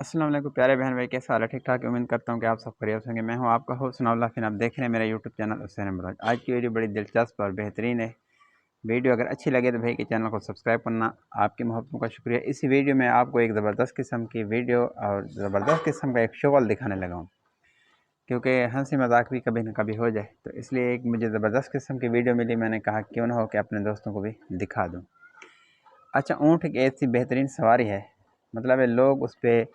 अस्सलाम वालेकुम प्यारे बहन भाई, कैसे हाल है? ठीक ठाक। उम्मीद करता हूँ कि आप सब खैरियत होंगे। मैं हूँ आपका होस्ट नौला फिर आप देख रहे हैं मेरा यूट्यूब चैनल हुसैन इमराज। आज की वीडियो बड़ी दिलचस्प और बेहतरीन है। वीडियो अगर अच्छी लगे तो भाई के चैनल को सब्सक्राइब करना आपकी मोहब्बतों का शुक्रिया। इसी वीडियो में आपको एक ज़बरदस्त किस्म की वीडियो और ज़बरदस्त किस्म का एक शोगल दिखाने लगा हूँ, क्योंकि हंसी मजाक भी कभी न कभी हो जाए, तो इसलिए एक मुझे ज़बरदस्त किस्म की वीडियो मिली। मैंने कहा क्यों ना हो कि अपने दोस्तों को भी दिखा दूँ। अच्छा, ऊँट एक ऐसी बेहतरीन सवारी है, मतलब है लोग उस पर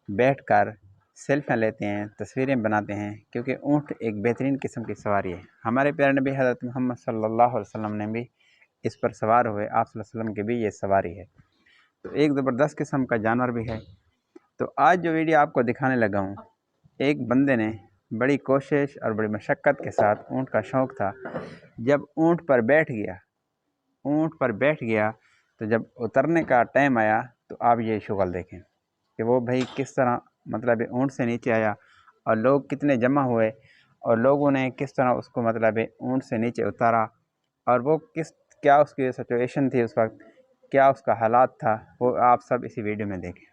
बैठ कर सेल्फियाँ लेते हैं, तस्वीरें बनाते हैं, क्योंकि ऊँट एक बेहतरीन किस्म की सवारी है। हमारे प्यारे नबी हज़रत मोहम्मद सल्लल्लाहु अलैहि वसल्लम ने भी इस पर सवार हुए, आप सल्लल्लाहु अलैहि वसल्लम की भी ये सवारी है, तो एक ज़बरदस्त किस्म का जानवर भी है। तो आज जो वीडियो आपको दिखाने लगा हूँ, एक बंदे ने बड़ी कोशिश और बड़ी मशक्क़त के साथ, ऊँट का शौक़ था, जब ऊँट पर बैठ गया तो जब उतरने का टाइम आया तो आप ये शुगल देखें कि वो भाई किस तरह, मतलब ऊँट से नीचे आया और लोग कितने जमा हुए और लोगों ने किस तरह उसको, मतलब ऊँट से नीचे उतारा, और वो क्या उसकी सिचुएशन थी उस वक्त, क्या उसका हालात था, वो आप सब इसी वीडियो में देखें।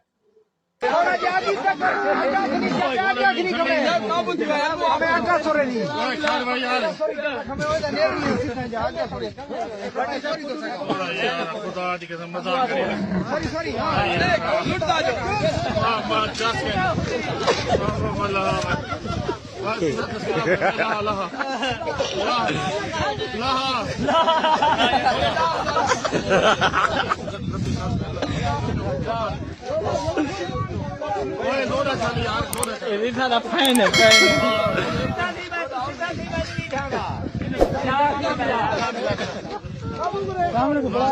Ini sana fan है fan सामने को बड़ा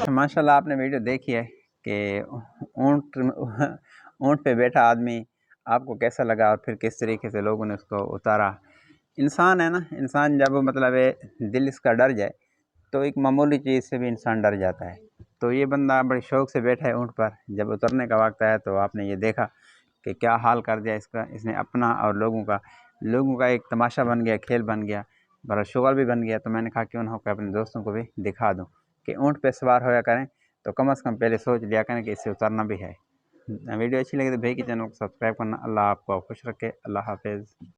माशाल्लाह आपने वीडियो देखी है कि ऊँट पे बैठा आदमी आपको कैसा लगा और फिर किस तरीके से लोगों ने उसको उतारा। इंसान है ना, इंसान जब मतलब दिल इसका डर जाए तो एक मामूली चीज़ से भी इंसान डर जाता है। तो ये बंदा बड़े शौक़ से बैठा है ऊँट पर, जब उतरने का वक्त आया तो आपने ये देखा कि क्या हाल कर दिया इसका। इसने अपना और लोगों का एक तमाशा बन गया, खेल बन गया, बड़ा शुगल भी बन गया। तो मैंने कहा क्यों ना हो कि अपने दोस्तों को भी दिखा दूँ कि ऊँट पे सवार होया करें, तो कम से कम पहले सोच लिया करें कि इससे उतरना भी है। वीडियो अच्छी लगी तो भाई के चैनल को सब्सक्राइब करना। अल्लाह आपको खुश रखे। अल्लाह हाफिज़।